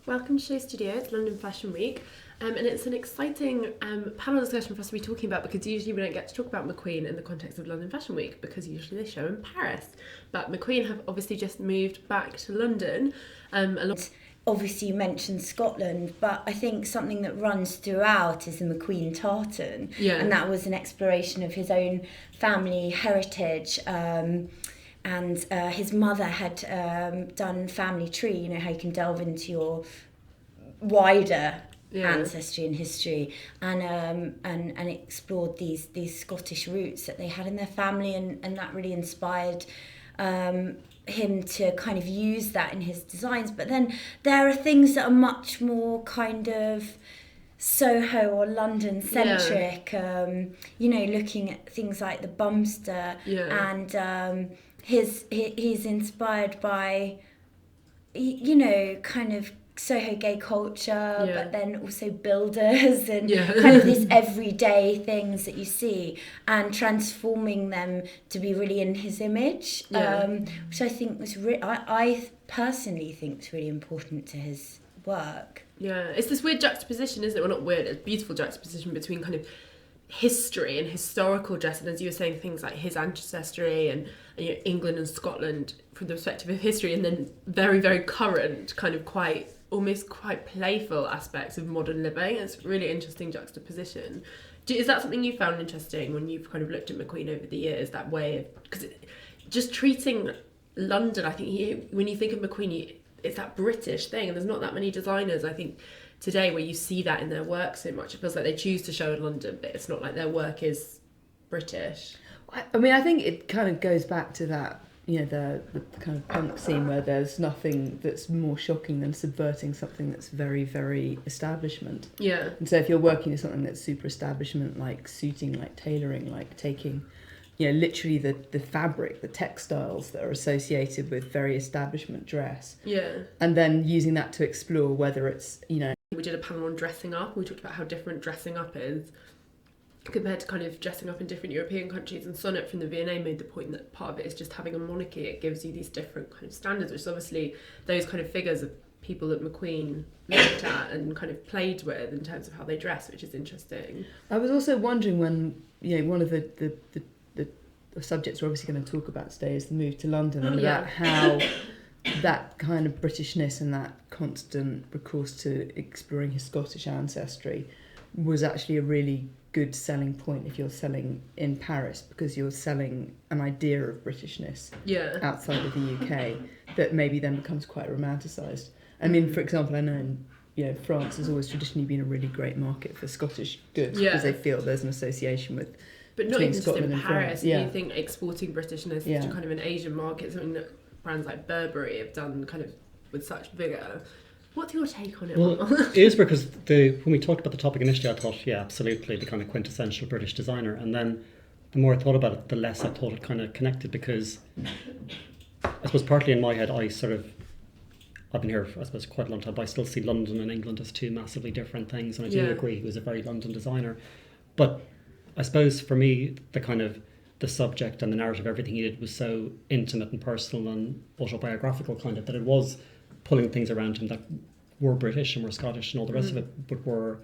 Welcome to SHOWstudio. It's London Fashion Week, and it's an exciting panel discussion for us to be talking about because usually we don't get to talk about McQueen in the context of London Fashion Week because usually they show in Paris. But McQueen have obviously just moved back to London. Obviously you mentioned Scotland, but I think something that runs throughout is the McQueen tartan. Yeah. And that was an exploration of his own family heritage. And his mother had done family tree, you know, how you can delve into your wider ancestry and history, and explored these Scottish roots that they had in their family, and that really inspired him to kind of use that in his designs. But then there are things that are much more kind of Soho or London centric, you know, looking at things like the Bumster, and he's inspired by, you know, kind of Soho gay culture, but then also builders and kind of these everyday things that you see and transforming them to be really in his image, which I think was I personally think is really important to his work. Yeah, it's this weird juxtaposition, isn't it? Well, not weird, it's a beautiful juxtaposition between kind of history and historical dress, and as you were saying, things like his ancestry and you know, England and Scotland from the perspective of history, and then very, very current, kind of almost quite playful aspects of modern living. It's a really interesting juxtaposition. Is that something you found interesting when you've kind of looked at McQueen over the years, that way of, because just treating London, I think when you think of McQueen, it's that British thing, and there's not that many designers, I think, today where you see that in their work so much. It feels like they choose to show in London, but it's not like their work is British. I mean, I think it kind of goes back to that, you know, the kind of punk scene where there's nothing that's more shocking than subverting something that's very, very establishment. Yeah. And so if you're working with something that's super establishment, like suiting, like tailoring, like taking, you know, literally the fabric, the textiles that are associated with very establishment dress. Yeah. And then using that to explore whether it's, you know... We did a panel on dressing up. We talked about how different dressing up is compared to kind of dressing up in different European countries, and Sonnet from the V&A made the point that part of it is just having a monarchy. It gives you these different kind of standards, which is obviously those kind of figures of people that McQueen looked at and kind of played with in terms of how they dress, which is interesting. I was also wondering when, you know, one of the subjects we're obviously going to talk about today is the move to London, and about how that kind of Britishness and that constant recourse to exploring his Scottish ancestry was actually a really good selling point if you're selling in Paris, because you're selling an idea of Britishness outside of the UK that maybe then becomes quite romanticised. I mean, for example, I know in, you know, France has always traditionally been a really great market for Scottish goods because they feel there's an association with, but not even just Scotland in Paris. You think exporting Britishness to kind of an Asian market, something that brands like Burberry have done kind of with such vigour. What's your take on it? Well, it is because when we talked about the topic initially, I thought, yeah, absolutely, the kind of quintessential British designer. And then the more I thought about it, the less I thought it kind of connected, because I suppose partly in my head, I've been here for, I suppose, quite a long time, but I still see London and England as two massively different things. And I do agree he was a very London designer. But I suppose for me, the subject and the narrative, everything he did was so intimate and personal and autobiographical kind of, that it was pulling things around him that were British and were Scottish and all the rest of it, but were,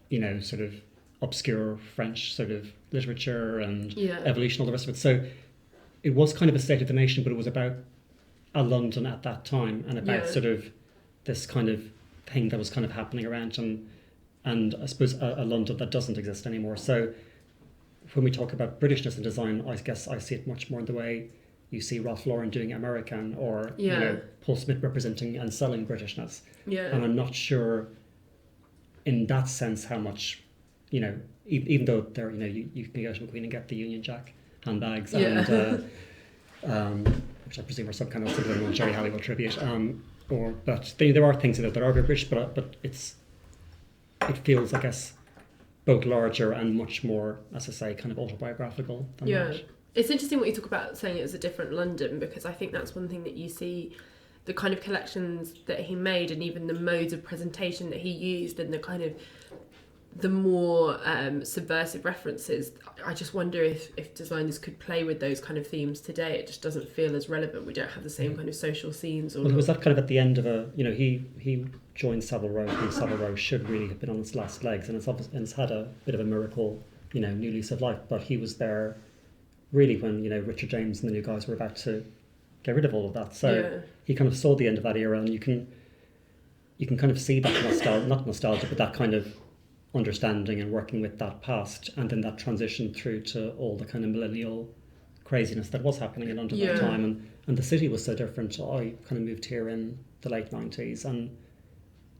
you know, sort of obscure French sort of literature and evolution, all the rest of it. So it was kind of a state of the nation, but it was about a London at that time, and about sort of this kind of thing that was kind of happening around him, and I suppose a London that doesn't exist anymore. So when we talk about Britishness in design, I guess I see it much more in the way you see Ralph Lauren doing American, or you know, Paul Smith representing and selling Britishness. And I'm not sure in that sense how much, you know, even though there, you know, you can go to McQueen and get the Union Jack handbags and which I presume are some kind of subliminal Jerry Halliwell tribute, but there are things in it that are very British, but it feels, I guess, both larger and much more, as I say, kind of autobiographical than that. It's interesting what you talk about, saying it was a different London, because I think that's one thing that you see, the kind of collections that he made and even the modes of presentation that he used, and the kind of the more subversive references, I just wonder if designers could play with those kind of themes today. It just doesn't feel as relevant. We don't have the same kind of social scenes. Or Well, was that kind of at the end of a, he joined Savile Row, and Savile Row should really have been on its last legs, and it's had a bit of a miracle, new lease of life, but he was there really when, Richard James and the new guys were about to get rid of all of that. So he kind of saw the end of that era, and you can kind of see that not nostalgia, but that kind of understanding and working with that past, and then that transition through to all the kind of millennial craziness that was happening in London at the time, and the city was so different. I kind of moved here in the late 90s, and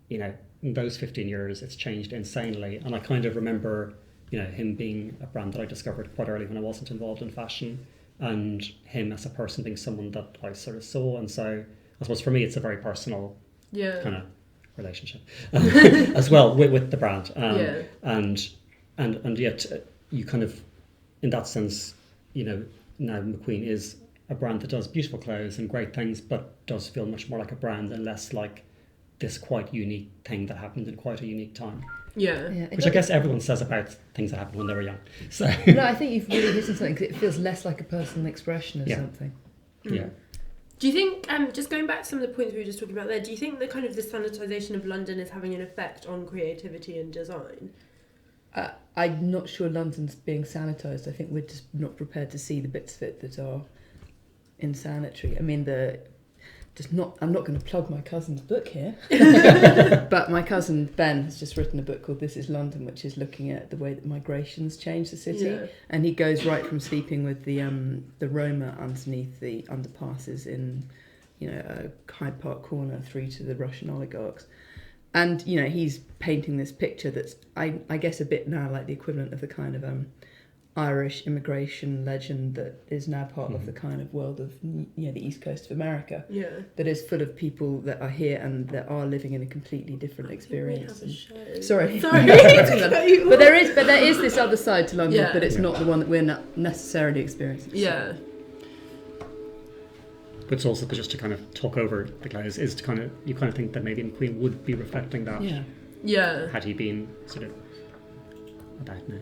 in those 15 years it's changed insanely, and I kind of remember him being a brand that I discovered quite early when I wasn't involved in fashion, and him as a person being someone that I sort of saw. And so I suppose for me it's a very personal kind of relationship as well with the brand, and yet you kind of, in that sense, now McQueen is a brand that does beautiful clothes and great things, but does feel much more like a brand and less like this quite unique thing that happened in quite a unique time. Which I guess everyone says about things that happened when they were young. So no, I think you've really hit on something, because it feels less like a personal expression of something. Do you think, just going back to some of the points we were just talking about there, do you think that kind of the sanitisation of London is having an effect on creativity and design? I'm not sure London's being sanitised. I think we're just not prepared to see the bits of it that are insanitary. I mean, I'm not going to plug my cousin's book here, but my cousin Ben has just written a book called This Is London, which is looking at the way that migrations change the city, and he goes right from sleeping with the Roma underneath the underpasses in Hyde Park Corner through to the Russian oligarchs, and he's painting this picture that's I guess a bit now like the equivalent of the kind of Irish immigration legend that is now part of the kind of world of the East Coast of America, that is full of people that are here and that are living in a completely different experience. Sorry. But there is this other side to London, but it's not the one that we're not necessarily experiencing. But it's also just to kind of talk over the guys is to kind of, you kind of think that maybe McQueen would be reflecting that. Had he been sort of about now.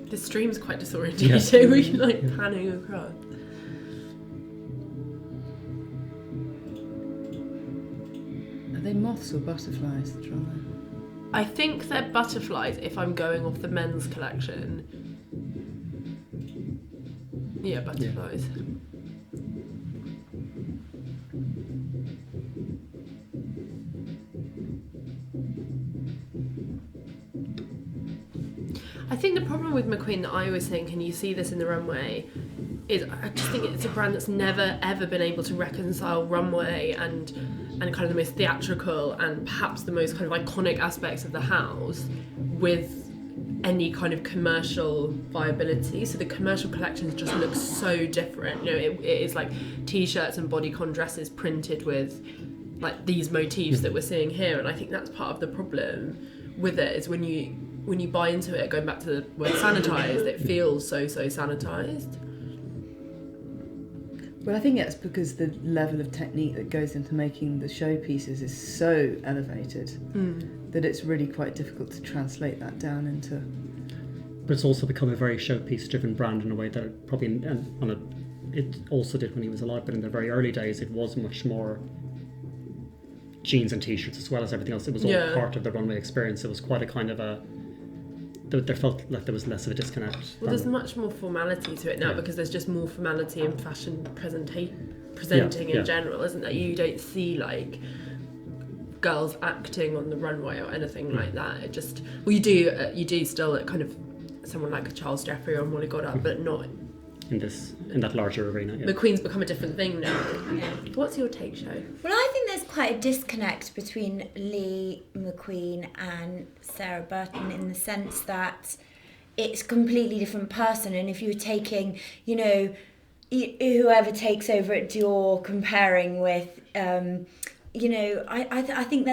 The stream's quite disorientating. We're like panning across. Are they moths or butterflies that are on there? I think they're butterflies if I'm going off the men's collection. Yeah, butterflies. I think the problem with McQueen that I always think, and you see this in the Runway, is I just think it's a brand that's never ever been able to reconcile Runway and kind of the most theatrical and perhaps the most kind of iconic aspects of the house with any kind of commercial viability. So the commercial collections just look so different. It is like t-shirts and bodycon dresses printed with like these motifs that we're seeing here, and I think that's part of the problem with it, is when you buy into it, going back to the word sanitised, it feels so sanitised. Well, I think that's because the level of technique that goes into making the showpieces is so elevated that it's really quite difficult to translate that down into... But it's also become a very showpiece-driven brand in a way that it probably... it also did when he was alive, but in the very early days it was much more jeans and t-shirts as well as everything else. It was all part of the Runway experience. It was quite a kind of a... There felt like there was less of a disconnect. Well, there's much more formality to it now because there's just more formality in fashion presenting in general, isn't there? You don't see like girls acting on the runway or anything like that. It just, well, you do still at kind of someone like a Charles Jeffrey or Molly Goddard, but not in that larger arena. McQueen's become a different thing now. What's your take, Sho? Well, I think there's quite a disconnect between Lee McQueen and Sarah Burton in the sense that it's a completely different person, and if you're taking, whoever takes over at Dior comparing with, I think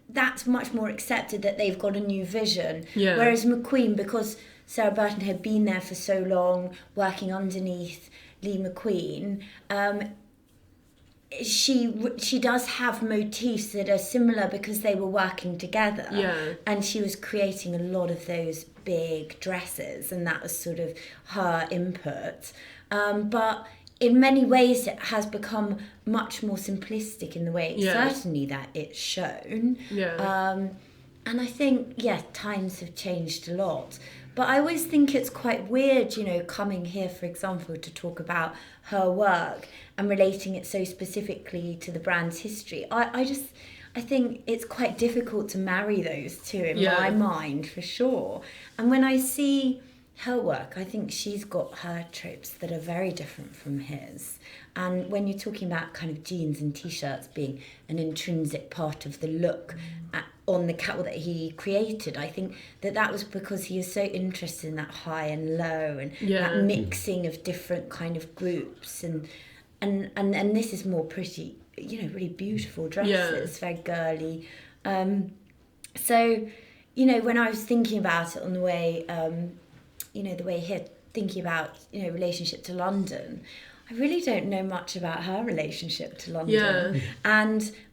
that's much more accepted that they've got a new vision. Whereas McQueen, because Sarah Burton had been there for so long, working underneath Lee McQueen, she does have motifs that are similar because they were working together. Yeah. And she was creating a lot of those big dresses, and that was sort of her input. But in many ways it has become much more simplistic in the way certainly that it's shown. And I think, times have changed a lot. But I always think it's quite weird, coming here, for example, to talk about her work and relating it so specifically to the brand's history. I think it's quite difficult to marry those two in my mind, for sure. And when I see her work, I think she's got her tropes that are very different from his. And when you're talking about kind of jeans and t-shirts being an intrinsic part of the look on the catwalk that he created, I think that was because he was so interested in that high and low and that mixing of different kind of groups. And this is more pretty, really beautiful dresses, very girly. So, when I was thinking about it on the way, the way here, thinking about, relationship to London, I really don't know much about her relationship to London.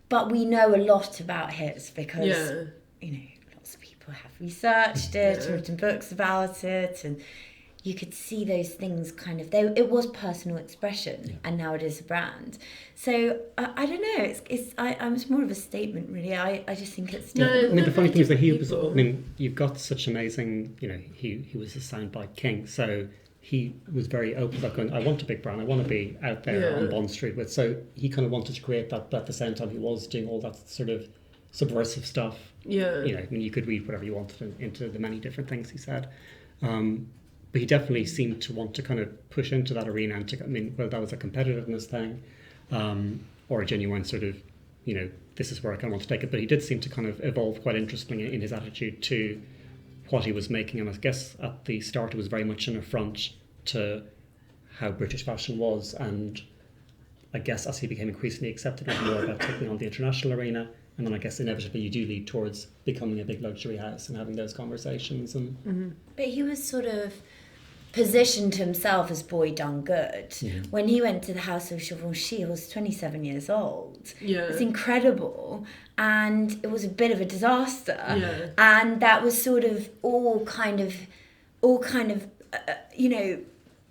But we know a lot about his because, lots of people have researched it and written books about it, and you could see those things kind of, it was personal expression and now it is a brand. So I don't know, it's more of a statement really. I just think it's different. I mean, the funny thing is that he was, you've got such amazing, he was a soundbite king, so he was very open about going, I want a big brand, I want to be out there on Bond Street with. So he kind of wanted to create that, but at the same time he was doing all that sort of subversive stuff. You could read whatever you wanted into the many different things he said. But he definitely seemed to want to kind of push into that arena and whether that was a competitiveness thing or a genuine sort of, this is where I kind of want to take it. But he did seem to kind of evolve quite interestingly in his attitude to what he was making. And I guess at the start it was very much an affront to how British fashion was. And I guess as he became increasingly accepted, it was more about taking on the international arena. And then I guess inevitably you do lead towards becoming a big luxury house and having those conversations. And But he was sort of positioned himself as boy done good. When he went to the House of Givenchy, he was 27 years old. It's incredible, and it was a bit of a disaster. And that was sort of all kind of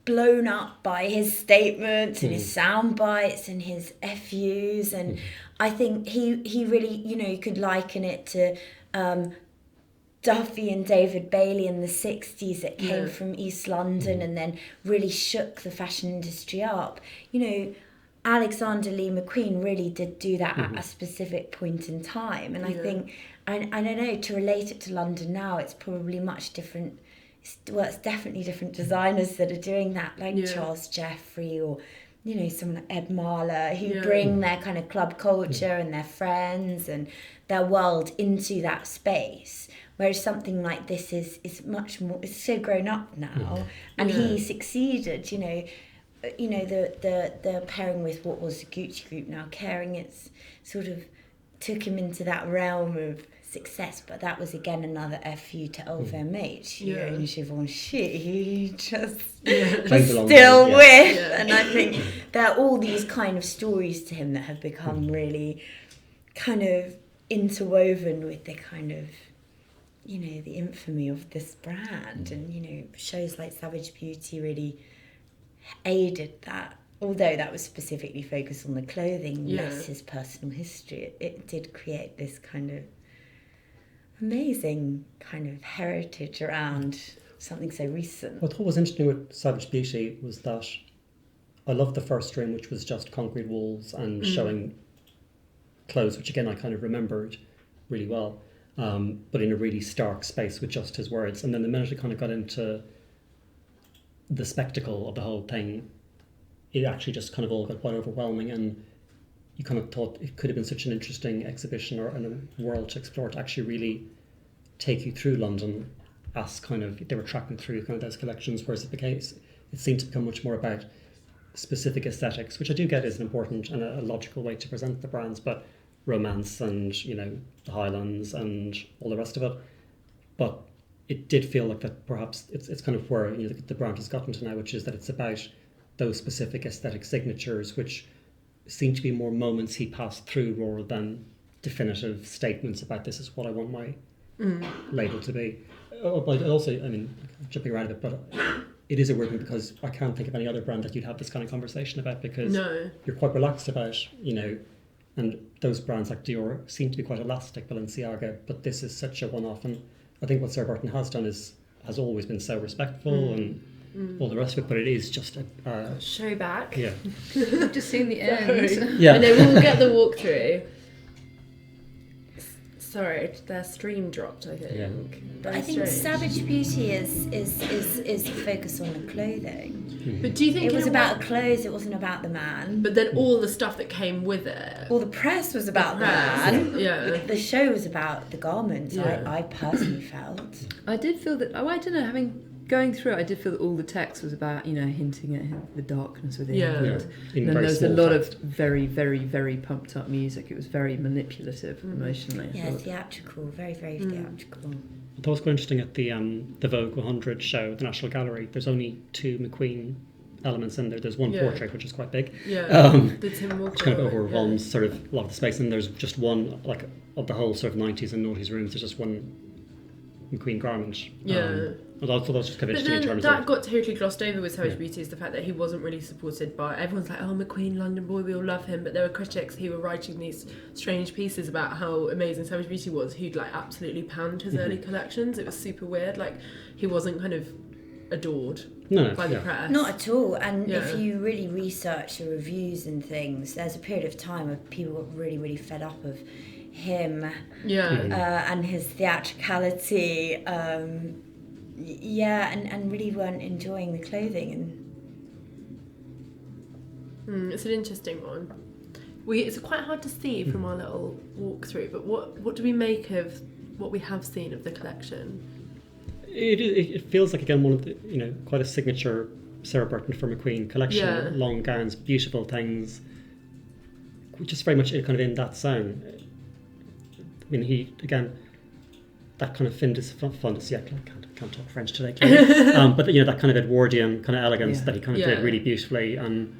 blown up by his statements and his sound bites and his FUs. And I think he really, you could liken it to Duffy and David Bailey in the 60s that came from East London and then really shook the fashion industry up. Alexander Lee McQueen really did do that at a specific point in time. And I think, I don't know, to relate it to London now, it's probably much different. It's definitely different designers that are doing that, like Charles Jeffrey or, someone like Ed Marler, who bring their kind of club culture and their friends and their world into that space. Whereas something like this is much more, it's so grown up now, and he succeeded. The pairing with what was the Gucci Group, now Kering, it's sort of took him into that realm of success. But that was again another FU to LVMH. And Givenchy, just still with. And I think there are all these kind of stories to him that have become really kind of interwoven with the kind of, the infamy of this brand. And, shows like Savage Beauty really aided that. Although that was specifically focused on the clothing, less his personal history, it did create this kind of amazing kind of heritage around something so recent. What was interesting with Savage Beauty was that I loved the first stream, which was just concrete walls and showing clothes, which again I kind of remembered really well. But in a really stark space with just his words. And then the minute it kind of got into the spectacle of the whole thing, it actually just kind of all got quite overwhelming, and you kind of thought it could have been such an interesting exhibition or a world to explore, to actually really take you through London as kind of they were tracking through kind of those collections, whereas it seemed to become much more about specific aesthetics, which I do get is an important and a logical way to present the brands, but romance and, the Highlands and all the rest of it. But it did feel like that perhaps it's kind of where the brand has gotten to now, which is that it's about those specific aesthetic signatures, which seem to be more moments he passed through rather than definitive statements about this is what I want my label to be. But also, I mean, jumping around a bit, but it is a weird one because I can't think of any other brand that you'd have this kind of conversation about, because you're quite relaxed about, and those brands like Dior seem to be quite elastic, Balenciaga, but this is such a one-off. And I think what Sarah Burton has done has always been so respectful and all the rest of it, but it is just a show back. Yeah. I've just seen the end. Yeah. I know, we'll get the walkthrough. Sorry, their stream dropped, I think. Yeah. I think Savage Beauty is focused on the clothing. But do you think it was about the clothes, it wasn't about the man? But then all the stuff that came with it. All the press was about the man. Yeah. The show was about the garments, Yeah. I personally felt. I did feel that, I don't know, going through it, I did feel that all the text was about, hinting at the darkness within. Yeah. And then there was a lot of very, very, very pumped up music. It was very manipulative emotionally. Yeah, theatrical, very, very theatrical. I thought it was quite interesting at the Vogue 100 show at the National Gallery. There's only 2 McQueen elements in there. There's one portrait, which is quite big. Yeah. The Tim Walker. Which kind of overwhelms sort of a lot of the space. And there's just one, like, of the whole sort of 90s and noughties rooms, there's just one McQueen garment. Yeah. I thought that was just kind of But interesting in then terms that of... got totally glossed over with Savage Beauty, is the fact that he wasn't really supported by... Everyone's like, oh, McQueen London boy, we all love him. But there were critics who were writing these strange pieces about how amazing Savage Beauty was, who'd like absolutely panned his early collections. It was super weird. Like, he wasn't kind of adored by the press. Not at all. And if you really research the reviews and things, there's a period of time where people got really, really fed up of him and his theatricality, and really weren't enjoying the clothing. And it's an interesting one. It's quite hard to see from our little walkthrough, but what do we make of what we have seen of the collection? It feels like, again, one of the, quite a signature Sarah Burton for McQueen collection. Yeah. Long gowns, beautiful things, just very much kind of in that zone. I mean, he, again, that kind of fundus, I can't talk French today, clearly. But that kind of Edwardian kind of elegance that he kind of did really beautifully, and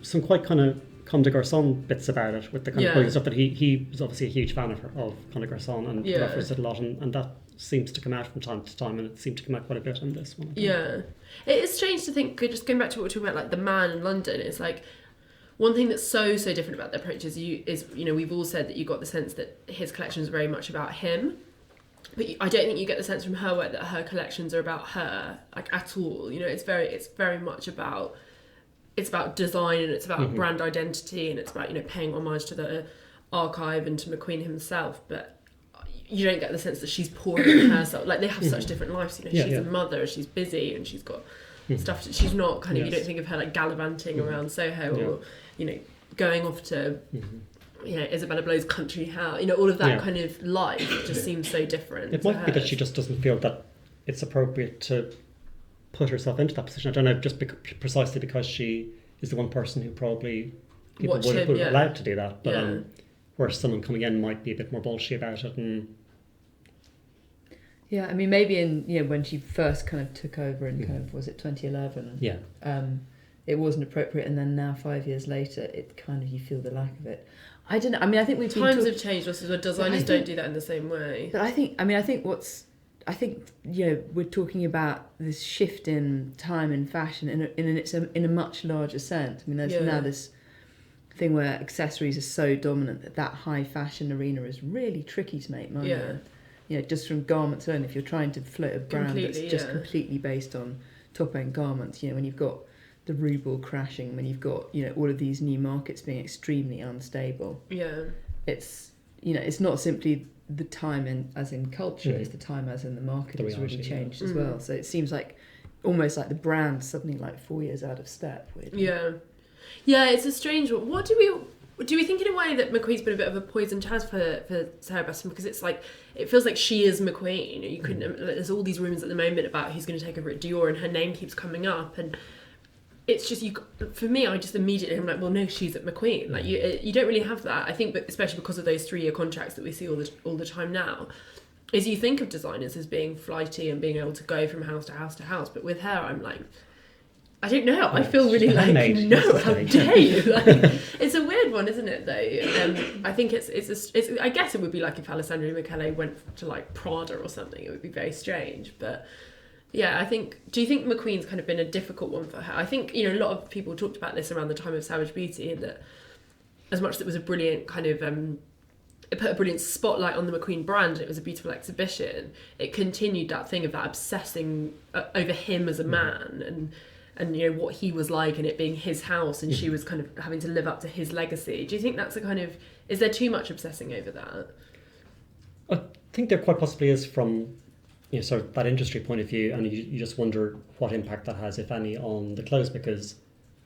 some quite kind of Comme des Garçons bits about it, with the kind of clothing stuff that he was obviously a huge fan of Comme des Garçons, and referenced it a lot, and that seems to come out from time to time, and it seemed to come out quite a bit in this one. Yeah. It is strange to think, just going back to what we were talking about, like the man in London, it's like, one thing that's so different about the approach is we've all said that you got the sense that his collection is very much about him, but I don't think you get the sense from her work that her collections are about her, like, at all. It's very much about, it's about design, and it's about brand identity, and it's about paying homage to the archive and to McQueen himself, but you don't get the sense that she's pouring herself, like, they have such different lives. She's a mother, she's busy, and she's got stuff. She's not kind of, you don't think of her like gallivanting around Soho or going off to Isabella Blow's country house, all of that kind of life just seems so different. It might be that she just doesn't feel that it's appropriate to put herself into that position. I don't know, just precisely because she is the one person who probably people would be allowed to do that, but whereas someone coming in might be a bit more bullshit about it. And I mean, maybe in when she first kind of took over in kind of, was it 2011? Yeah. It wasn't appropriate, and then now 5 years later, it kind of, you feel the lack of it. I don't know. I mean, I think times have changed. Also, the designers don't do that in the same way. But I think we're talking about this shift in time and fashion in a much larger sense. I mean, there's now this thing where accessories are so dominant that high fashion arena is really tricky to make money in. Just from garments alone, if you're trying to float a brand that's just completely based on top end garments, when you've got the ruble crashing, when you've got all of these new markets being extremely unstable, it's it's not simply the time as in culture, it's the time as in the market has really changed as well. So it seems like almost like the brand suddenly like 4 years out of step. Weirdly. It's a strange one. What do we think in a way that McQueen's been a bit of a poison chalice for Sarah Burton, because it's like, it feels like she is McQueen. You couldn't. There's all these rumours at the moment about who's going to take over at Dior, and her name keeps coming up, and it's just, for me, I just immediately am like, well, no, she's at McQueen. Like, you don't really have that. I think, but especially because of those 3-year contracts that we see all the time now. is you think of designers as being flighty and being able to go from house to house to house, but with her, I'm like, I don't know. I feel really like, no, how dare you? Like, it's a weird one, isn't it? Though I think it's. I guess it would be like if Alessandro Michele went to like Prada or something. It would be very strange, but yeah, I think. Do you think McQueen's kind of been a difficult one for her? I think a lot of people talked about this around the time of Savage Beauty, and that as much as it was a brilliant kind of. It put a brilliant spotlight on the McQueen brand, and it was a beautiful exhibition. It continued that thing of that obsessing over him as a man and what he was like, and it being his house, and she was kind of having to live up to his legacy. Do you think that's a kind of, is there too much obsessing over that? I think there quite possibly is from sort of that industry point of view, and you just wonder what impact that has, if any, on the clothes, because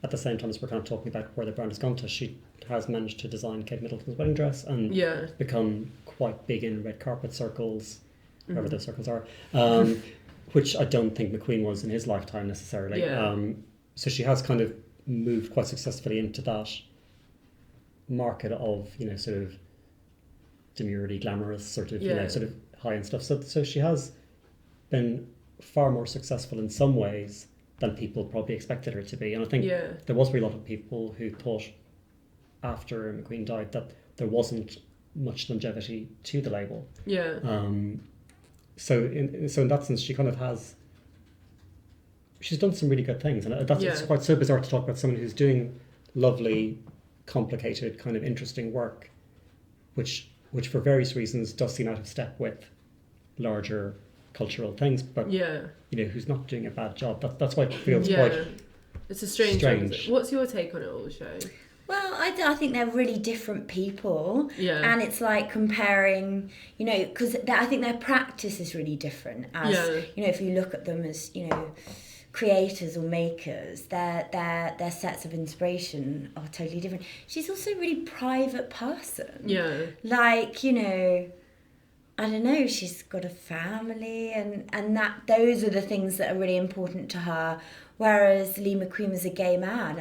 at the same time as we're kind of talking about where the brand has gone to, she has managed to design Kate Middleton's wedding dress and become quite big in red carpet circles, wherever those circles are, which I don't think McQueen was in his lifetime necessarily. So she has kind of moved quite successfully into that market of sort of demurely glamorous sort of sort of high-end stuff. So she has been far more successful in some ways than people probably expected her to be. And I think there was really a lot of people who thought after McQueen died that there wasn't much longevity to the label. So in that sense, she kind of she's done some really good things, and it's quite so bizarre to talk about someone who's doing lovely, complicated, kind of interesting work, which for various reasons does seem out of step with larger cultural things, but who's not doing a bad job. That's why it feels quite it's a strange. What's your take on it all, Show? Well, I think they're really different people, and it's like comparing, because I think their practice is really different. As if you look at them as creators or makers, their sets of inspiration are totally different. She's also a really private person. Like I don't know, she's got a family, and those are the things that are really important to her. Whereas Lee McQueen was a gay man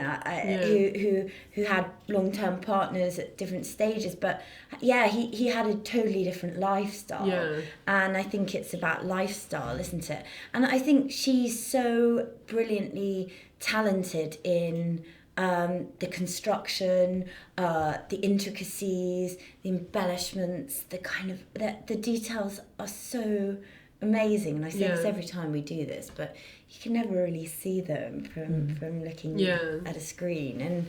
who had long-term partners at different stages, but he had a totally different lifestyle, and I think it's about lifestyle, isn't it? And I think she's so brilliantly talented in the construction, the intricacies, the embellishments, the kind of the details are so amazing, and I say this every time we do this, but you can never really see them from looking at a screen. And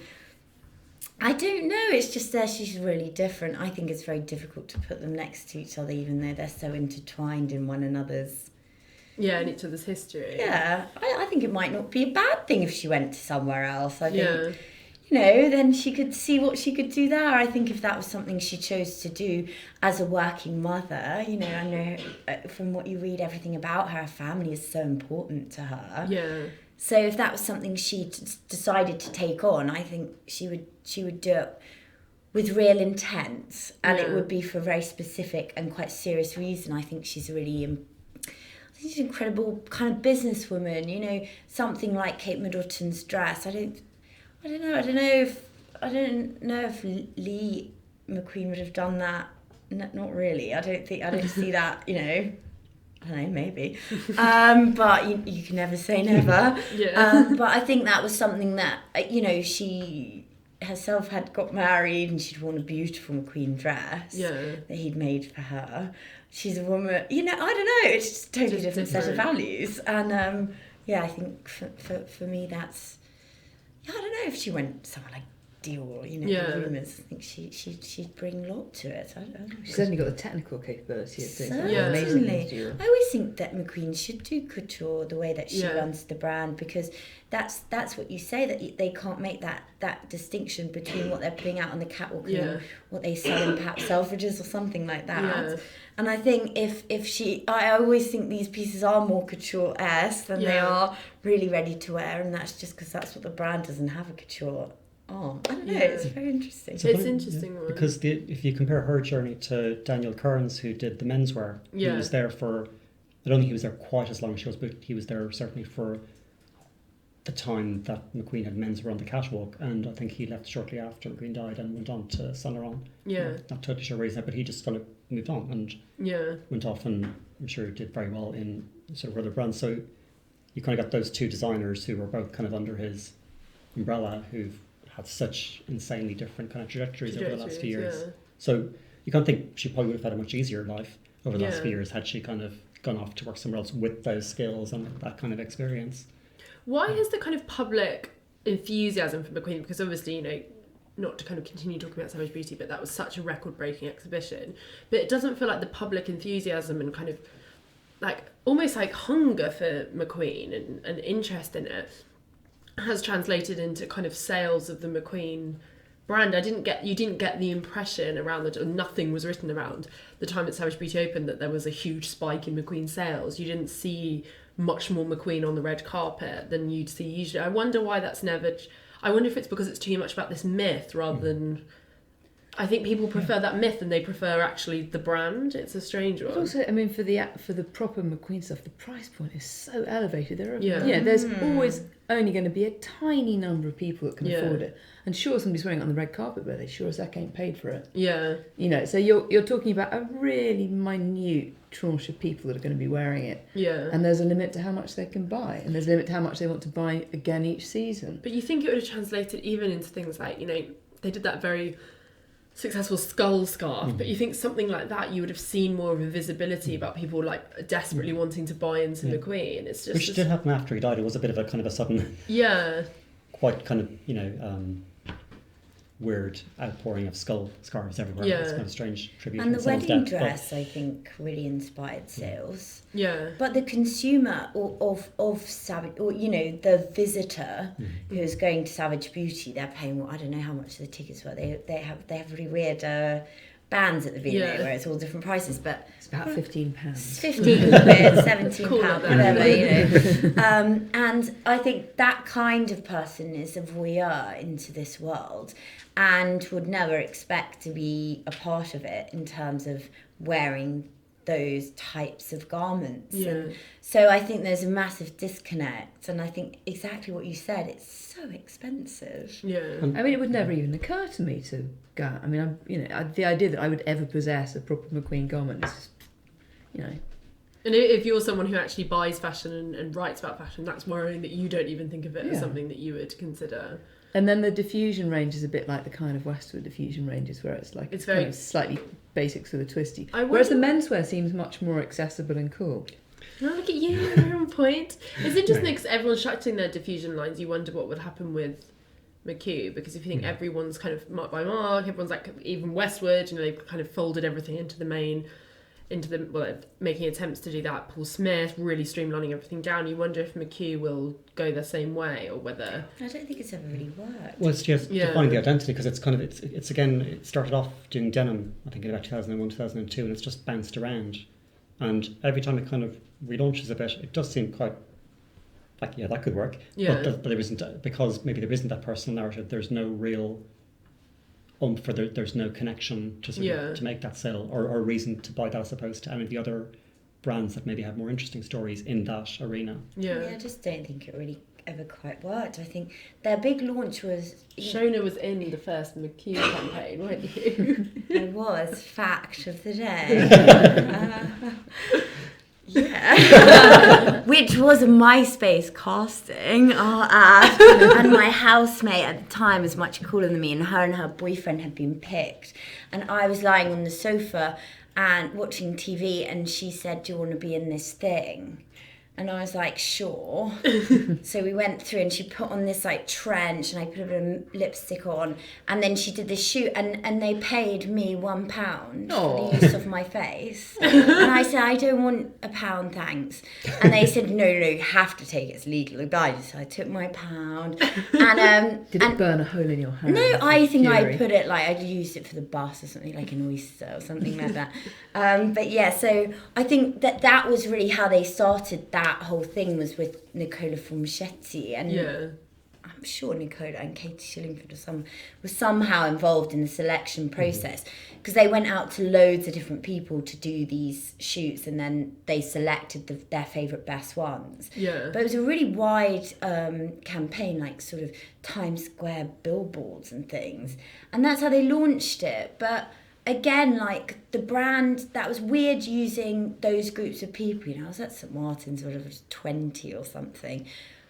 I don't know, it's just that she's really different. I think it's very difficult to put them next to each other, even though they're so intertwined in one another's in each other's history. I think it might not be a bad thing if she went to somewhere else. I think then she could see what she could do there. I think if that was something she chose to do as a working mother, I know from what you read, everything about her family is so important to her. So if that was something she decided to take on, I think she would do it with real intent, and it would be for a very specific and quite serious reason. I think she's she's an incredible kind of businesswoman. Something like Kate Middleton's dress. I don't know if Lee McQueen would have done that. Not really. I don't see that. I don't know, maybe. But you can never say never. But I think that was something that she herself had got married, and she'd worn a beautiful McQueen dress that he'd made for her. She's a woman. I don't know. It's just a totally different set of values. And I think for me that's. I don't know if she went somewhere like Dior, rumours. I think she'd bring a lot to it. I don't know. She's certainly got the technical capability of doing something amazing. Amazing. I always think that McQueen should do couture the way that she runs the brand, because that's what you say, that they can't make that distinction between what they're putting out on the catwalk and what they sell in perhaps Selfridges or something like that. And I think if she, I always think these pieces are more couture-esque than they are really ready to wear, and that's just because that's what the brand doesn't have, a couture arm. I don't know, it's very interesting. It's interesting one. Because if you compare her journey to Daniel Kearns, who did the menswear, he was there for, I don't think he was there quite as long as she was, but he was there certainly for the time that McQueen had men's were on the catwalk, and I think he left shortly after McQueen died and went on to Saint Laurent. Yeah. Not totally sure reason, but he just kind of moved on and went off, and I'm sure he did very well in sort of other brands. So you kind of got those two designers who were both kind of under his umbrella, who've had such insanely different kind of trajectories over the last few years. Yeah. So you can't think she probably would have had a much easier life over the last few years had she kind of gone off to work somewhere else with those skills and that kind of experience. Why has the kind of public enthusiasm for McQueen, because obviously, you know, not to kind of continue talking about Savage Beauty, but that was such a record-breaking exhibition, but it doesn't feel like the public enthusiasm and kind of like almost like hunger for McQueen and interest in it has translated into kind of sales of the McQueen brand. You didn't get the impression around that, or nothing was written around the time that Savage Beauty opened that there was a huge spike in McQueen sales. You didn't see much more McQueen on the red carpet than you'd see usually. I wonder why that's never... I wonder if it's because it's too much about this myth rather than... I think people prefer that myth and they prefer actually the brand. It's a strange one. But also, I mean, for the proper McQueen stuff, the price point is so elevated. There's always only going to be a tiny number of people that can afford it. And sure, somebody's wearing it on the red carpet, but they sure as heck ain't paid for it. Yeah. You know, so you're talking about a really minute tranche of people that are going to be wearing it. Yeah. And there's a limit to how much they can buy, and there's a limit to how much they want to buy again each season. But you think it would have translated even into things like, you know, they did that very successful skull scarf, but you think something like that, you would have seen more of a visibility about people like desperately wanting to buy into McQueen. It's just... Which did happen after he died. It was a bit of a kind of a sudden... quite kind of, you know... weird outpouring of skull scarves everywhere. Yeah. It's kind of strange tribute. And to the someone's wedding death, dress, I think, really inspired sales. Yeah. But the consumer of Savage, or you know, the visitor who's going to Savage Beauty, they're paying. Well, I don't know how much the tickets were. They have really weird bands at the V&A where it's all different prices, but It's about £15. 15 quid, 17 Cool, pound, then. whatever, you know. And I think that kind of person is a voyeur into this world and would never expect to be a part of it in terms of wearing those types of garments. Yeah. And so I think there's a massive disconnect, and I think exactly what you said, it's so expensive. Yeah. I mean, it would never even occur to me to go. I mean, the idea that I would ever possess a proper McQueen garment is just, you know. And if you're someone who actually buys fashion and writes about fashion, that's worrying that you don't even think of it as something that you would consider. And then the diffusion range is a bit like the kind of Westwood diffusion ranges, where it's like it's kind very of slightly basics with a twisty. wonder... Whereas the menswear seems much more accessible and cool. Oh, look at you, you're on point. It's interesting because everyone's shutting their diffusion lines. You wonder what would happen with McHugh, because if you think everyone's kind of mark by mark, everyone's like, even Westwood, you know, they've kind of folded everything making attempts to do that. Paul Smith really streamlining everything down. You wonder if McHugh will go the same way, or whether... I don't think it's ever really worked. Well, it's just defining the identity, because it's kind of, it's again, it started off doing denim, I think in about 2001, 2002, and it's just bounced around. And every time it kind of relaunches a bit, it does seem quite like, yeah, that could work. Yeah. But there isn't, because maybe there isn't that personal narrative, there's no real there's no connection to sort of, to make that sale, or reason to buy that, as opposed to any of the other brands that maybe have more interesting stories in that arena. Yeah, I just don't think it really ever quite worked. I think their big launch was... Shonagh was in the first McHugh campaign, weren't you? I was. Fact of the day. Yeah. Which was a MySpace casting ad, and my housemate at the time was much cooler than me, and her boyfriend had been picked, and I was lying on the sofa and watching TV, and she said, "Do you want to be in this thing?" And I was like, sure. So we went through, and she put on this like trench, and I put a bit of lipstick on, and then she did this shoot, and they paid me £1 for the use of my face. And I said, I don't want £1, thanks. And they said, no, you have to take it, it's legally binding. So I took my £1. And did it burn a hole in your hand? No, I think I put it like I used it for the bus or something, like an oyster or something like that. But yeah, so I think that was really how they started that whole thing, was with Nicola Formichetti, and I'm sure Nicola and Katie Shillingford were somehow involved in the selection process, because they went out to loads of different people to do these shoots, and then they selected their favourite best ones. Yeah. But it was a really wide campaign, like sort of Times Square billboards and things. And that's how they launched it. But again, like the brand, that was weird using those groups of people. You know, I was at St Martin's when I was 20 or something.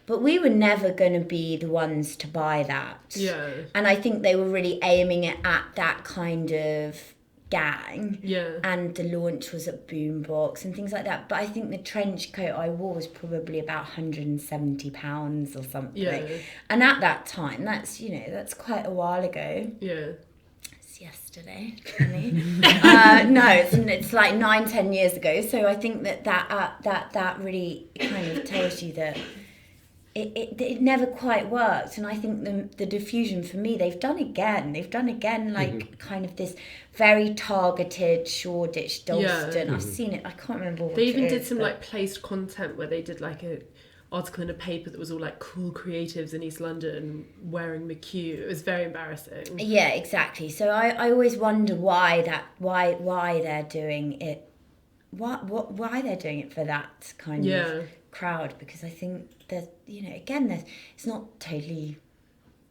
But we were never going to be the ones to buy that. Yeah. And I think they were really aiming it at that kind of gang. Yeah. And the launch was at Boombox and things like that. But I think the trench coat I wore was probably about £170 or something. Yeah. And at that time, that's, you know, that's quite a while ago. Yeah. It's yesterday, really. No, it's like 9-10 years ago. So I think that really kind of tells you that it never quite worked. And I think the diffusion, for me, they've done again like kind of this very targeted Shoreditch Dalston. Yeah. I've seen it, I can't remember what They even it did is, some but- like placed content where they did like a article in a paper that was all like cool creatives in East London wearing McHugh. It was very embarrassing. Yeah, exactly. So I always wonder why they're doing it, why they're doing it for that kind of crowd, because I think that, you know, again, it's not totally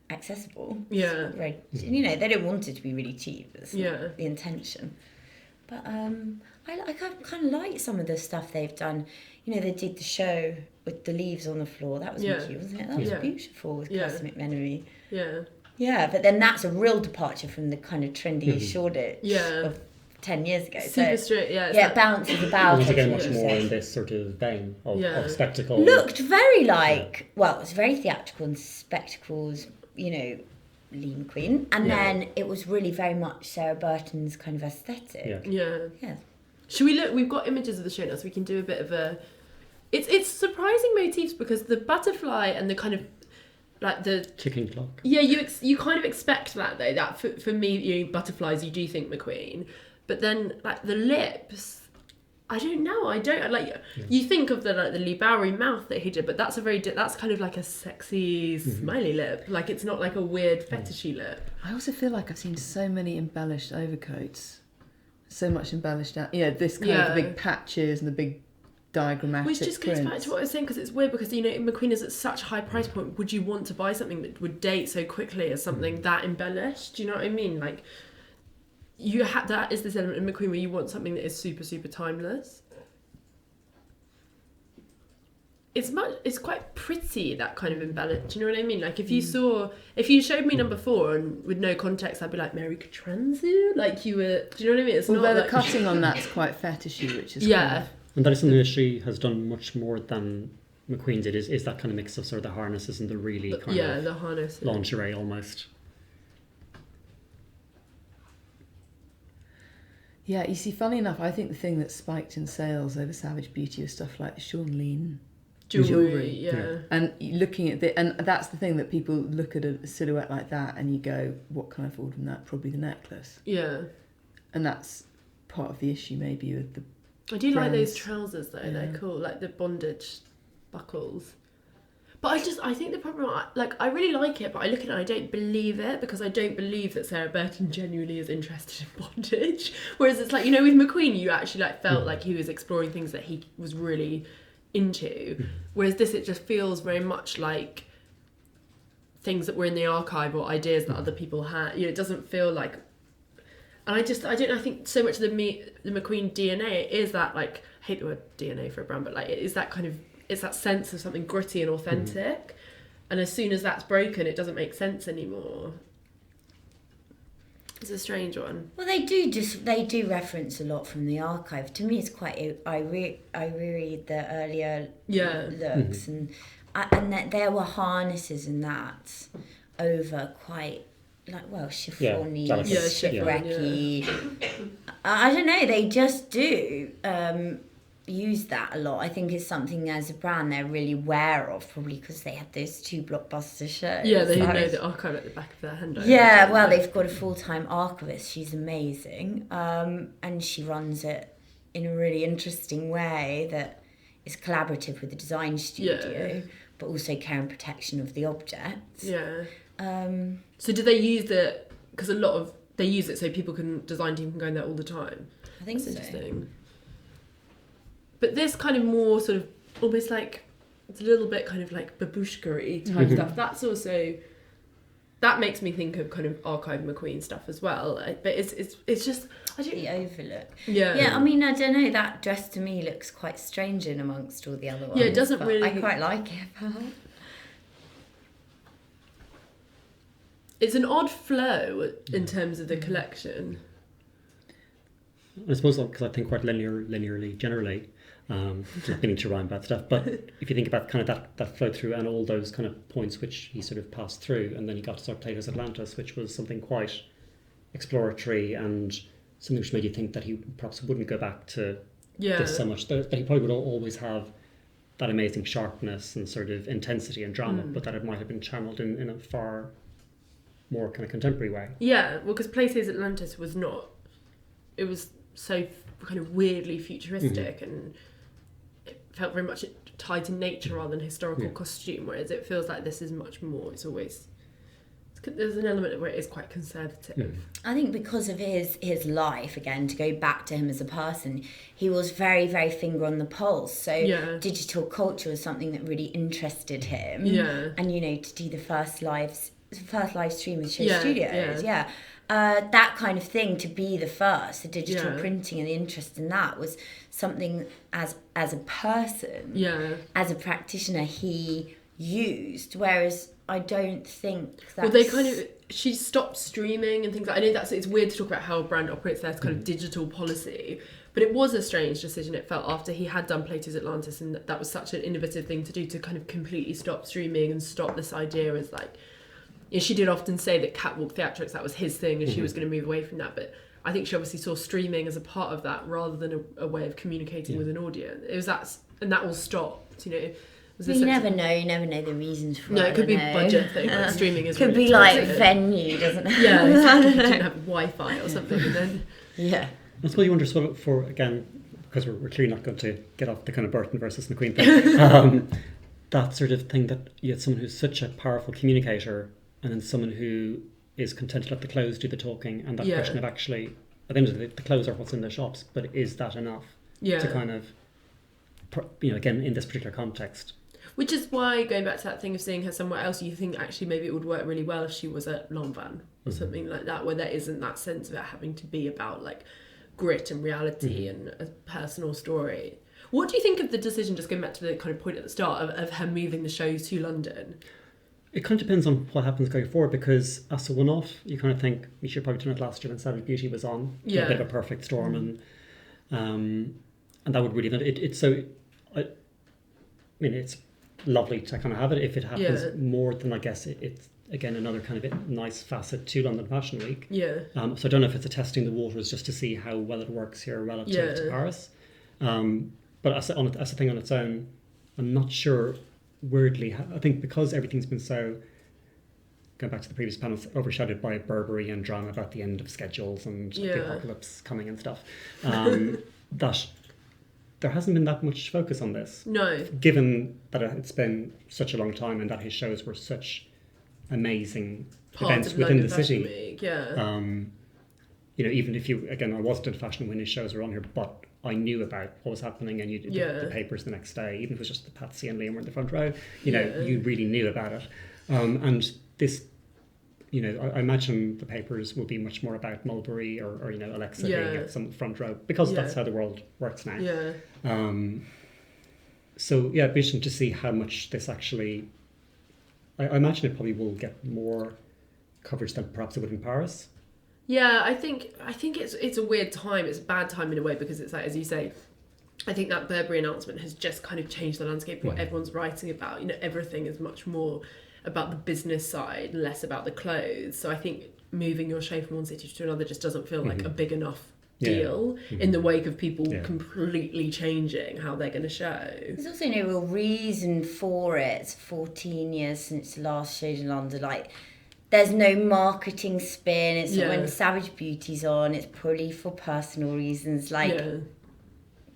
accessible. Yeah. It's not very, you know, they don't want it to be really cheap. That's not Yeah. the intention. But I kind of like some of the stuff they've done. You know, they did the show with the leaves on the floor. That was McHugh, wasn't it? That was beautiful with Class McMenery. Yeah. Yeah, but then that's a real departure from the kind of trendy Shoreditch of 10 years ago. Super so, straight, yeah. Yeah, it bounces about. Once again, as much you more say. in this sort of vein of spectacle. Looked very like, well, it was very theatrical and spectacles, you know, Lee McQueen. And then it was really very much Sarah Burton's kind of aesthetic. Yeah. Should we look? We've got images of the show now, so we can do a bit of a... It's surprising motifs, because the butterfly and the kind of like the ticking clock. Yeah, you kind of expect that though. That for me, you know, butterflies, you do think McQueen, but then like the lips, I don't know. You think of the Lee Bowery mouth that he did, but that's that's kind of like a sexy smiley lip. Like it's not like a weird fetishy lip. I also feel like I've seen so many embellished overcoats, so much embellished out. Yeah, this kind of the big patches and the big diagrammatic Which just goes prints. back to what I was saying, because it's weird, because, you know, McQueen is at such a high price point. Would you want to buy something that would date so quickly as something that embellished? Do you know what I mean? Like, you have that is this element in McQueen where you want something that is super, super timeless. It's quite pretty, that kind of embellish. Do you know what I mean? Like, if you showed me number 4 and with no context, I'd be like, Mary Katranzu? Like, you were, do you know what I mean? It's Although not the like, cutting on that's quite fetishy, which is yeah. And that is something that she has done much more than McQueen did, is that kind of mix of sort of the harnesses and the really kind of the harness lingerie almost. Yeah, you see, funny enough, I think the thing that spiked in sales over Savage Beauty was stuff like Sean Lean jewelry. Yeah. And looking at and that's the thing, that people look at a silhouette like that and you go, what can I afford from that? Probably the necklace. Yeah. And that's part of the issue maybe with the I do like those brands. trousers though. Yeah. They're cool, like the bondage buckles. But I think the problem, I really like it, but I look at it and I don't believe it, because I don't believe that Sarah Burton genuinely is interested in bondage. Whereas it's like, you know, with McQueen, you actually like felt like he was exploring things that he was really into. Whereas this, it just feels very much like things that were in the archive or ideas that other people had. You know, it doesn't feel like... And I don't know, I think so much of the McQueen DNA is that, like, I hate the word DNA for a brand, but like it is that kind of, it's that sense of something gritty and authentic. And as soon as that's broken, it doesn't make sense anymore. It's a strange one. Well, they do reference a lot from the archive. To me, it's quite. I reread the earlier looks, and that there were harnesses in that over quite chiffony, shipwrecky. I don't know. They just do use that a lot. I think it's something as a brand they're really aware of, probably because they had those 2 blockbuster shows. Yeah, they know the archive at the back of their hand. Yeah, well, they've got a full-time archivist. She's amazing, and she runs it in a really interesting way that is collaborative with the design studio. but also care and protection of the objects. Yeah. So do they use it, because they use it so people can, design team can go in there all the time? I think That's so. interesting. But this kind of more sort of, almost like, it's a little bit kind of like babushka-y type stuff. That's also, that makes me think of kind of archive McQueen stuff as well. But it's just, I don't... The overlook. Yeah. Yeah, I mean, I don't know, that dress to me looks quite strange in amongst all the other ones. Yeah, it doesn't but really... I quite like it. It's an odd flow in terms of the collection. I suppose because I think quite linearly generally, just meaning to rhyme about stuff. But if you think about kind of that flow through and all those kind of points which he sort of passed through, and then he got to sort of Plato's Atlantis, which was something quite exploratory and something which made you think that he perhaps wouldn't go back to this so much. That he probably would always have that amazing sharpness and sort of intensity and drama, but that it might have been channeled in a far more kind of contemporary way. Yeah, well, because Plato's Atlantis was not... It was so kind of weirdly futuristic and it felt very much tied to nature rather than historical costume, whereas it feels like this is much more... It's always... There's an element where it is quite conservative. I think because of his life, again, to go back to him as a person, he was very, very finger on the pulse. So digital culture was something that really interested him. Yeah. And, you know, to do the first live stream with SHOWstudio, that kind of thing, to be the first, the digital printing and the interest in that was something as a person, as a practitioner, he used, whereas I don't think that. Well, they kind of... She stopped streaming and things like... I know it's weird to talk about how a brand operates their kind of digital policy, but it was a strange decision, it felt, after he had done Plato's Atlantis, and that was such an innovative thing to do, to kind of completely stop streaming and stop this idea as like... You know, she did often say that catwalk theatrics, that was his thing, and she was going to move away from that, but I think she obviously saw streaming as a part of that rather than a way of communicating with an audience. It was that, and that all stopped, you know. You never know. You never know the reasons for it. No, it could be a budget thing. Like streaming is could really be like expensive. venue, doesn't it? Yeah, exactly. You didn't have Wi-Fi or something, and then I suppose you wonder sort of for again, because we're clearly not going to get off the kind of Burton versus McQueen thing. That sort of thing, that you had someone who's such a powerful communicator, and then someone who is content to let the clothes do the talking, and that question of actually, at the end of the day, the clothes are what's in the shops, but is that enough to kind of, you know, again, in this particular context. Which is why, going back to that thing of seeing her somewhere else, you think actually maybe it would work really well if she was at Lanvin or something like that, where there isn't that sense of it having to be about like grit and reality and a personal story. What do you think of the decision, just going back to the kind of point at the start, of her moving the shows to London? It kind of depends on what happens going forward, because as a one-off, you kind of think we should probably done it last year when Savage Beauty was on. A bit of a perfect storm, and that would really... I mean, it's lovely to kind of have it if it happens more than, I guess, it's again another kind of nice facet to London Fashion Week. So I don't know if it's a testing the waters just to see how well it works here relative to Paris. But as a thing on its own, I'm not sure. Weirdly, I think because everything's been so, going back to the previous panels, overshadowed by Burberry and drama about the end of schedules and the apocalypse coming and stuff, that there hasn't been that much focus on this. No. Given that it's been such a long time and that his shows were such amazing events within the city. Week, you know, even if you, again, I wasn't in fashion when his shows were on here, but I knew about what was happening, and you did the papers the next day, even if it was just the Patsy and Liam were in the front row, you know, you really knew about it. And this, you know, I imagine the papers will be much more about Mulberry or you know, Alexa being at some front row, because that's how the world works now. So it'd be interesting to see how much this actually, I imagine it probably will get more coverage than perhaps it would in Paris. Yeah, I think it's a weird time. It's a bad time in a way, because it's like, as you say, I think that Burberry announcement has just kind of changed the landscape of what everyone's writing about. You know, everything is much more about the business side, less about the clothes. So I think moving your show from one city to another just doesn't feel like a big enough deal in the wake of people completely changing how they're going to show. There's also no real reason for it. It's 14 years since the last showed in London. Like, there's no marketing spin. It's when Savage Beauty's on. It's purely for personal reasons. Like,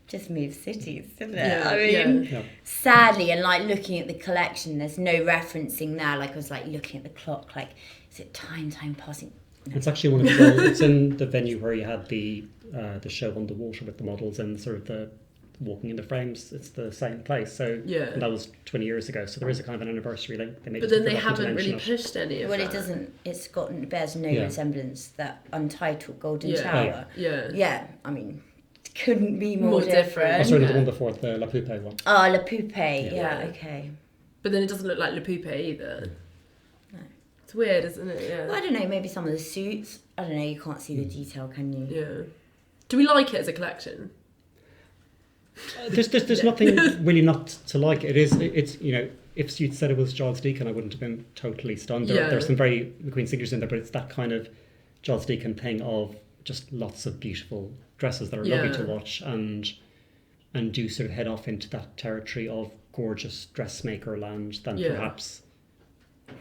just moves cities, doesn't it? Yeah, I mean, Yeah. sadly, and like looking at the collection, there's no referencing there. Like I was like looking at the clock, like, is it time passing? No. It's actually one of the. It's in the venue where you had the show on the water with the models and sort of the walking in the frames. It's the same place. So and that was 20 years ago. So there is a kind of an anniversary link. But then they haven't really pushed any of that. Well, it doesn't. It bears no resemblance. That untitled Golden Tower. Yeah. I mean, it couldn't be more different. Oh, sorry, the one before, the La Poupe one. Oh, La Poupe. Yeah. Okay. But then it doesn't look like Le Poupe either. No. It's weird, isn't it? Yeah. Well, I don't know. Maybe some of the suits. I don't know. You can't see the detail, can you? Yeah. Do we like it as a collection? There's nothing really not to like. It's if you'd said it was Giles Deacon, I wouldn't have been totally stunned. There's some very McQueen signatures in there, but it's that kind of Giles Deacon thing of just lots of beautiful dresses that are lovely to watch and do sort of head off into that territory of gorgeous dressmaker land than perhaps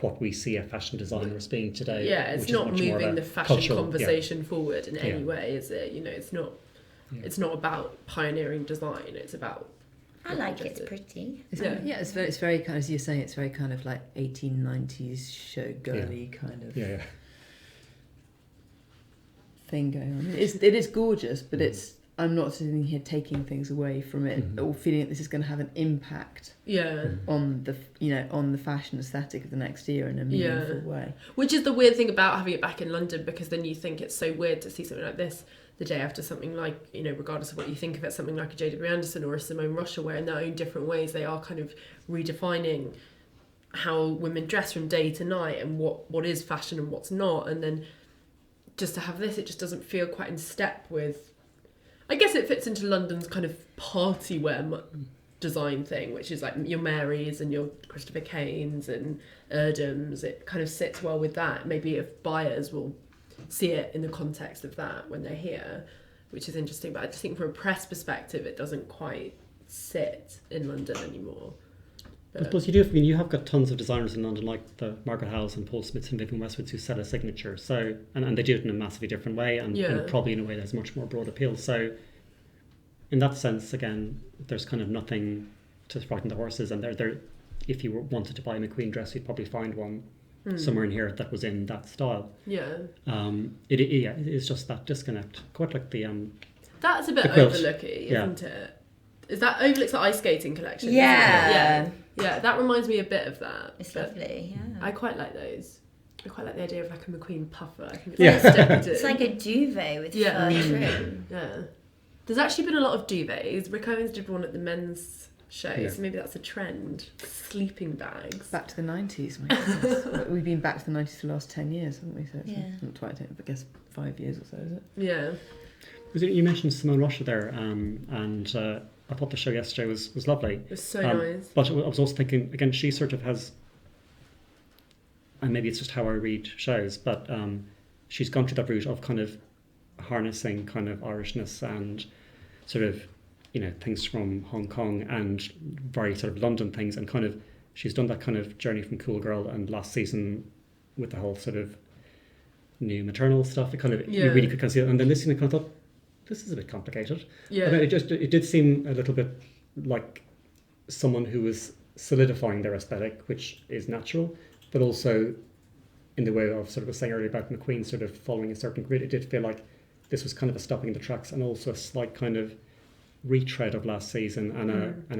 what we see a fashion designer as being today. Yeah, it's not moving the fashion conversation forward in any way, is it? It's not. Yeah. It's not about pioneering design. It's about. I like it. It's pretty. It's very kind of, as you're saying. It's very kind of like 1890s show girly kind of thing going on. It is gorgeous, but it's. I'm not sitting here taking things away from it or feeling that this is going to have an impact. On the fashion aesthetic of the next year in a meaningful way. Which is the weird thing about having it back in London, because then you think it's so weird to see something like this the day after something like, regardless of what you think of it, something like a J.W. Anderson or a Simone Rocha, where in their own different ways they are kind of redefining how women dress from day to night and what is fashion and what's not. And then just to have this, it just doesn't feel quite in step with... I guess it fits into London's kind of party wear design thing, which is like your Marys and your Christopher Kanes and Erdem's. It kind of sits well with that. Maybe if buyers will see it in the context of that when they're here, which is interesting. But I just think from a press perspective, it doesn't quite sit in London anymore. But I suppose you do. I mean, you have got tons of designers in London, like the Margaret Howells and Paul Smiths and Vivienne Westwoods, who set a signature. So and they do it in a massively different way, and probably in a way that has much more broad appeal. So in that sense, again, there's kind of nothing to frighten the horses. And there, if you wanted to buy a McQueen dress, you'd probably find one somewhere in here that was in that style. Yeah. It is just that disconnect. Quite like the That's a bit overlooky, isn't it? Is that Overlook's the ice skating collection? Yeah. Yeah, that reminds me a bit of that. It's lovely, yeah. I quite like those. I quite like the idea of like a McQueen puffer. I think it's It's like a duvet with fur trim. Yeah. There's actually been a lot of duvets. Rick Owens did one at the men's show, so maybe that's a trend. Sleeping bags. Back to the 90s, my goodness. We've been back to the 90s for the last 10 years, haven't we? So it's not quite 10, but I guess 5 years or so, is it? Yeah. You mentioned Simone Rocha there, and I thought the show yesterday was lovely. It was so nice. But I was also thinking, again, she sort of has, and maybe it's just how I read shows, but she's gone through that route of kind of harnessing kind of Irishness and sort of, things from Hong Kong and very sort of London things, and kind of, she's done that kind of journey from Cool Girl, and last season with the whole sort of new maternal stuff, it kind of, you really could kind of see it. And then this season I kind of thought, this is a bit complicated. Yeah. I mean, it did seem a little bit like someone who was solidifying their aesthetic, which is natural, but also in the way of sort of was saying earlier about McQueen sort of following a certain grid. It did feel like this was kind of a stopping in the tracks, and also a slight kind of retread of last season and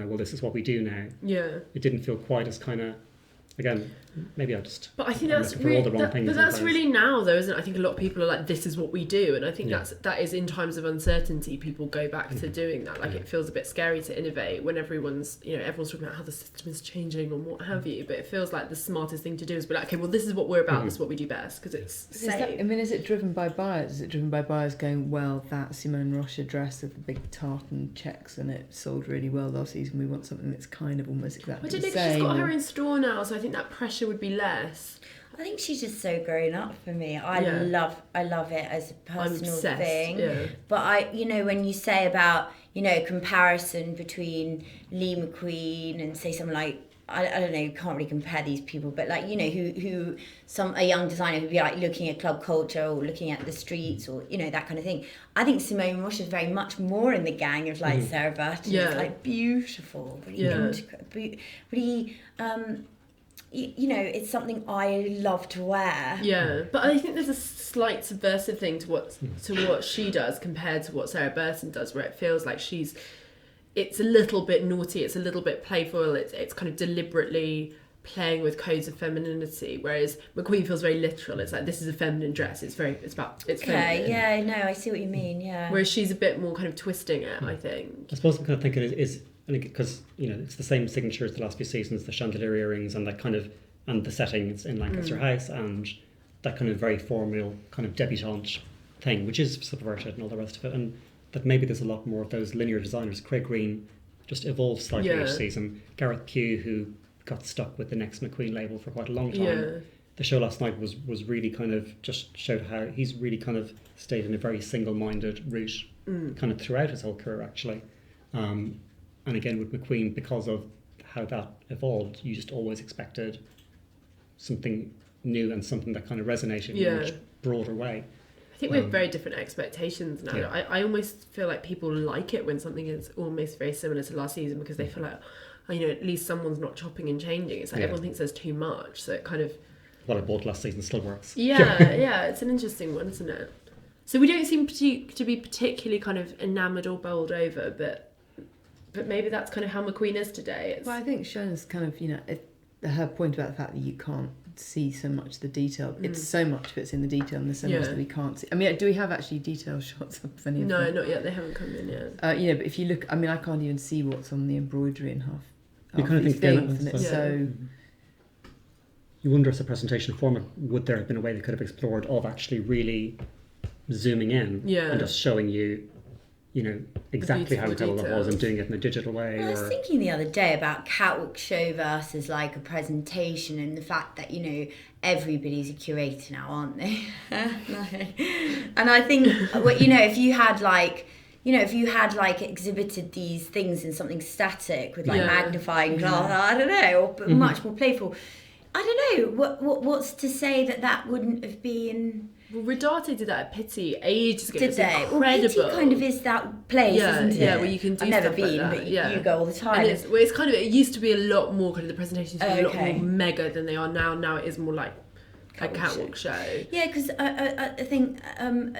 a well, this is what we do now. Yeah. It didn't feel quite as kind of, again, maybe but I think that's really, all the wrong things. But that's really now though, isn't it? I think a lot of people are like, this is what we do, and I think that is in times of uncertainty, people go back to doing that. Like it feels a bit scary to innovate when everyone's talking about how the system is changing or what have you, but it feels like the smartest thing to do is be like, okay, well, this is what we're about, this is what we do best, because it's safe. Is it driven by buyers? Is it driven by buyers going, well, that Simone Rocha dress with the big tartan checks and it sold really well last season, we want something that's kind of almost exactly the same? I don't know, because she's got her in store now, so I think that pressure would be less. I think she's just so grown up for me. I love it as a personal thing. Yeah. But when you say about, comparison between Lee McQueen and say someone like I don't know, you can't really compare these people, but like, you know, who a young designer who'd be like looking at club culture or looking at the streets or, you know, that kind of thing. I think Simone Roche is very much more in the gang of like Sarah Burton. Yeah. It's like beautiful, really, you know, it's something I love to wear. Yeah, but I think there's a slight subversive thing to what she does compared to what Sarah Burton does, where it feels like it's a little bit naughty, it's a little bit playful, it's kind of deliberately playing with codes of femininity, whereas McQueen feels very literal. It's like, this is a feminine dress, it's feminine. Yeah, no, I see what you mean, yeah. Whereas she's a bit more kind of twisting it, I think. I suppose I'm kind of thinking is because, you know, it's the same signature as the last few seasons, the chandelier earrings and that kind of, and the settings in Lancaster House and that kind of very formal kind of debutante thing, which is subverted and all the rest of it. And that maybe there's a lot more of those linear designers. Craig Green just evolved slightly each season. Gareth Pugh, who got stuck with the next McQueen label for quite a long time. Yeah. The show last night was really kind of just showed how he's really kind of stayed in a very single-minded route kind of throughout his whole career, actually. And again, with McQueen, because of how that evolved, you just always expected something new and something that kind of resonated in a much broader way. I think we have very different expectations now. Yeah. I almost feel like people like it when something is almost very similar to last season, because they feel like, oh, you know, at least someone's not chopping and changing. It's like everyone thinks there's too much, so it kind of... What I bought last season still works. Yeah, it's an interesting one, isn't it? So we don't seem to be particularly kind of enamoured or bowled over, but maybe that's kind of how McQueen is today. Well, I think Shonagh's kind of, you know, her point about the fact that you can't see so much the detail. It's so much of it's in the detail and there's so much that we can't see. I mean, do we have actually detailed shots of any of them? No, not yet. They haven't come in yet. You know, but if you look, I mean, I can't even see what's on the embroidery in half you kind of these think things, and it's so... You wonder, as a presentation format, would there have been a way they could have explored of actually really zooming in and just showing you, you know, exactly how incredible it was and doing it in a digital way? Well, I was thinking the other day about catwalk show versus like a presentation, and the fact that, you know, everybody's a curator now, aren't they? And I think, you know, if you had like exhibited these things in something static with like magnifying glass, I don't know, or much more playful. I don't know. What's to say that wouldn't have been... Well, Rodarte did that at Pity ages ago. Did they? Incredible. Well, Pity kind of is that place, isn't it? Yeah, where you can do I've never stuff been, like that. but you go all the time. And it's kind of, it used to be a lot more kind of, the presentations were a lot more mega than they are now. Now it is more like a catwalk show. Yeah, because I think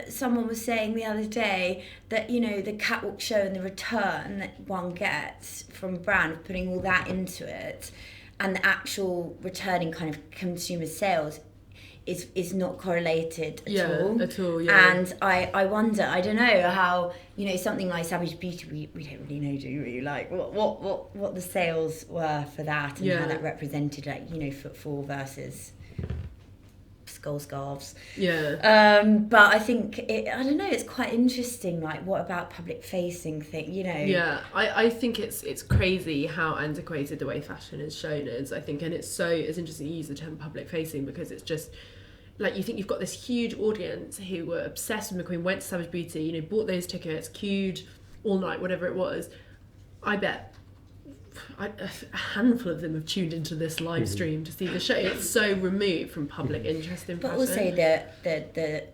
someone was saying the other day that, you know, the catwalk show and the return that one gets from a brand of putting all that into it, and the actual returning kind of consumer sales is not correlated at all. And I wonder, I don't know how, you know, something like Savage Beauty, we don't really know, do we? Like what the sales were for that, and how that represented, like, you know, footfall versus skull scarves. But I think I don't know, it's quite interesting, like, what about public facing thing, you know? I think it's crazy how antiquated the way fashion is shown is, I think, and it's interesting to use the term public facing, because it's just like, you think you've got this huge audience who were obsessed with McQueen, went to Savage Beauty, you know, bought those tickets, queued all night, whatever it was. I bet a handful of them have tuned into this live stream to see the show. It's so removed from public interest in fashion. But also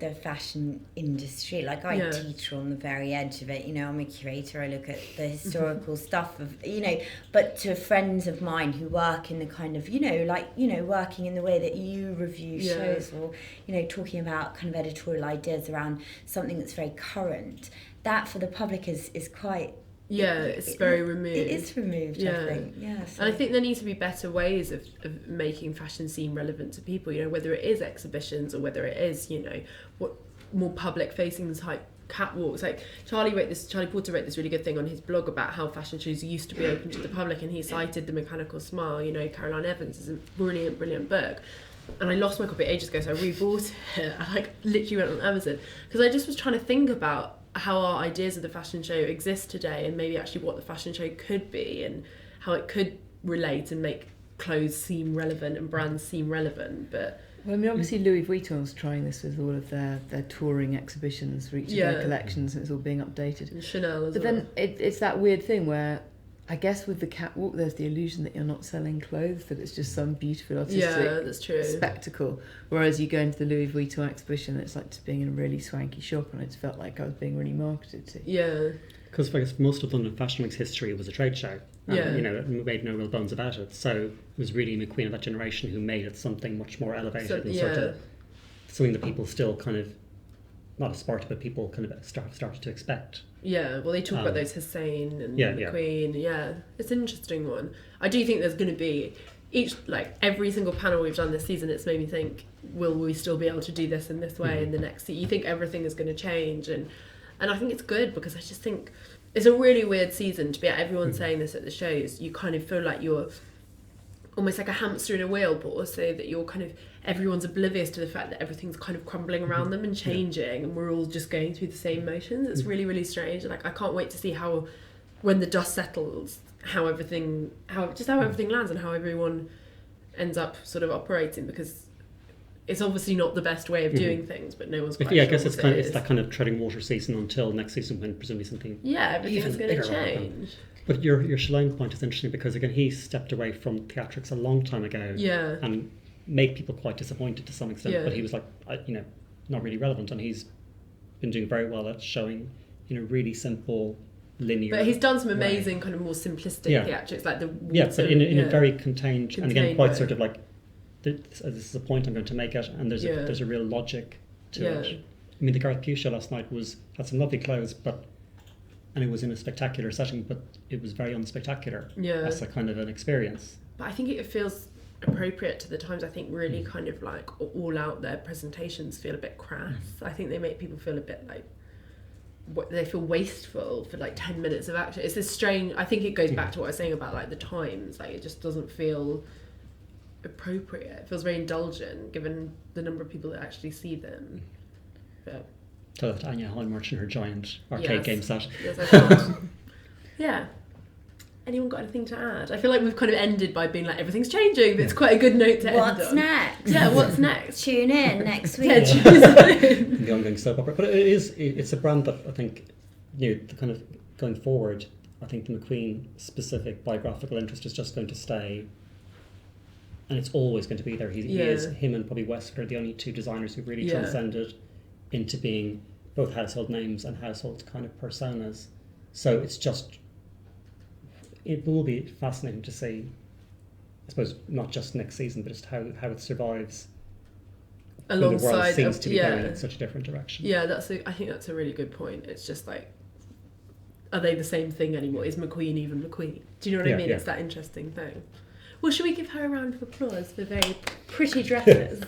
the fashion industry, like, I teeter on the very edge of it, you know. I'm a curator, I look at the historical stuff of, you know, but to friends of mine who work in the kind of, you know, like, you know, working in the way that you review shows, or, you know, talking about kind of editorial ideas around something that's very current, that for the public is quite... it's very removed. It is removed, I think. So. And I think there needs to be better ways of making fashion seem relevant to people, you know, whether it is exhibitions or whether it is, you know, what more public facing type catwalks. Like Charlie Porter wrote this really good thing on his blog about how fashion shows used to be open to the public, and he cited The Mechanical Smile, you know, Caroline Evans is a brilliant book. And I lost my copy ages ago, so I rebought it. I like literally went on Amazon, because I just was trying to think about how our ideas of the fashion show exist today, and maybe actually what the fashion show could be, and how it could relate and make clothes seem relevant and brands seem relevant. But well, I mean, obviously Louis Vuitton's trying this with all of their touring exhibitions for each of their collections, and it's all being updated. And Chanel as well. But then it's that weird thing where I guess with the catwalk, there's the illusion that you're not selling clothes, that it's just some beautiful artistic that's true. spectacle. Whereas you go into the Louis Vuitton exhibition, it's like just being in a really swanky shop, and it felt like I was being really marketed to. Yeah. Because I guess most of London Fashion Week's history was a trade show. Yeah. You know, it made no real bones about it. So it was really McQueen of that generation who made it something much more elevated and sort of something that people still kind of, not aspire to, but people kind of started to expect. Yeah, well, they talk about those Hussein and McQueen. Yeah, it's an interesting one. I do think there's going to be every single panel we've done this season, it's made me think, will we still be able to do this in this way in the next season? You think everything is going to change, and I think it's good, because I just think it's a really weird season to be at. Everyone saying this at the shows. You kind of feel like you're almost like a hamster in a wheel, but also that you're kind of, everyone's oblivious to the fact that everything's kind of crumbling around them and changing, and we're all just going through the same motions. It's really, really strange. Like, I can't wait to see how, when the dust settles, how everything lands and how everyone ends up sort of operating, because it's obviously not the best way of doing things, but no one's quite sure. I guess it's that kind of treading water season until next season, when presumably something everything's going to change. But your Shonagh point is interesting, because again, he stepped away from theatrics a long time ago, and made people quite disappointed to some extent. But he was like, not really relevant, and he's been doing very well at showing, really simple, linear. But he's done some amazing kind of more simplistic theatrics, like the water, but in a very contained and again quite sort of like, this is a point I'm going to make it, and there's a real logic to it. I mean, the Gareth Pugh show last night had some lovely clothes, and it was in a spectacular setting, but it was very unspectacular as a kind of an experience. But I think it feels appropriate to the times. I think really kind of like all out there presentations feel a bit crass. I think they make people feel a bit like, they feel wasteful for like 10 minutes of action. It's this strange, I think it goes back to what I was saying about like the times, like it just doesn't feel appropriate. It feels very indulgent given the number of people that actually see them. But so that Anya Hallmarch and her giant arcade game set. Yes, I thought. Yeah. Anyone got anything to add? I feel like we've kind of ended by being like, everything's changing, but it's quite a good note to end on. What's next? Yeah, what's next? Tune in next week. The ongoing soap opera. But it's a brand that I think, the kind of going forward, I think the McQueen specific biographical interest is just going to stay, and it's always going to be there. He is, him and probably Westwood are the only two designers who really transcended into being both household names and household kind of personas. So it will be fascinating to see, I suppose, not just next season, but just how it survives alongside when the world seems to be going in such a different direction. Yeah, I think that's a really good point. It's just like, are they the same thing anymore? Is McQueen even McQueen? Do you know what I mean? It's that interesting thing. Well, should we give her a round of applause for very pretty dresses?